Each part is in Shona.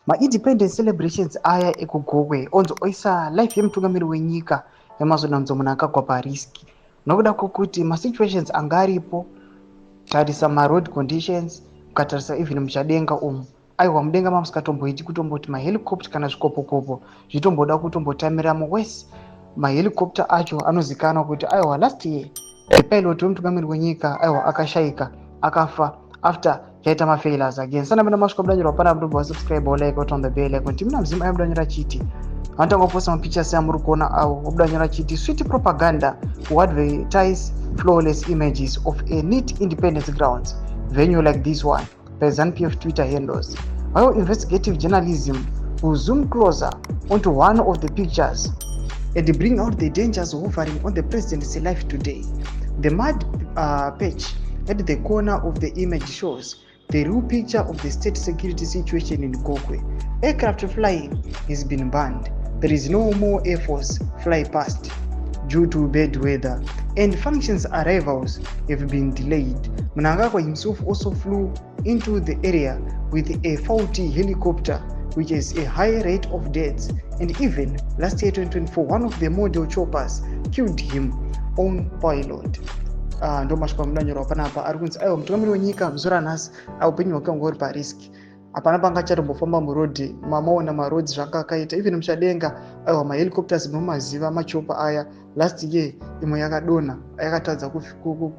Ma-independence celebrations aya ekugogwe onzo oisa life yemutungamiri wenyika yamazonanzo munhu akagwa pariski nokuda kwokuti masituations anga aripo. Tarisa maroad conditions, ukatarisa even muchadenga umu, aiwa mudenga mamusikatomboiti kutomboti mahelicopter kana zvikopokopo zvitomboda kutombotamira muwese. Mahelicopter acho anozikanwa kuti aiwa last year pilot wemutungamiri wenyika aiwa akashaika akafa after yaita mafailures again. Sana mina masvika mudanyirwa pana mudobva wasubscribe like on the bell icon timina mzimu aya mudanyira chiti vanotanga kuposta mapictures amuri kuona awo mudanyira chiti sweet propaganda who advertise flawless images of a neat independence grounds venue like this one by ZANU-PF Twitter handles. While investigative journalism will zoom closer onto one of the pictures and bring out the dangers hovering on the president's life today. The mud patch at the corner of the image shows the real picture of the state security situation in Gokwe. Aircraft flying has been banned. There is no more Air Force fly past due to bad weather, and functions arrivals have been delayed. Mnangagwa himself also flew into the area with a faulty helicopter, which has a high rate of deaths, and even last year 2024 one of the model choppers killed him own pilot. Ndo masvika mudanyirwa panapa ari kunzi aiwa mutungamiri wenyika muzora nhasi aupenyu hwake hwanga huri pariski, hapana panga chatombofamba murodhi mamaona marodzi zvanga akaita even muchadenga aiwa mahelicopters mumaziva machopa aya last year imwe yakadonha yakatadza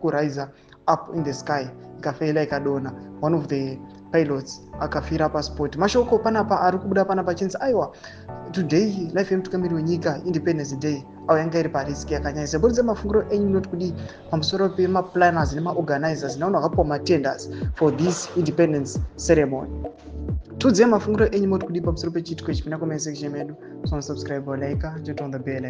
kuraisa up in the sky ikafeila ikadonha, one of the pilots akafira pasport. Mashoko panapa ari kubuda panapa chinzi aiwa today life yemutungamiri wenyika independence day au yanga iri pariski yakanyanyisa. Bodza mafungiro enyu not kudi pamusoro pemaplanners nemaorganizers navanhu vakapiwa matenders for this independence ceremony. Tudze mafungiro enyu moti kudi pamusoro pechitiko ichi pina comment section medu. So subscribe or like, turn on the bell.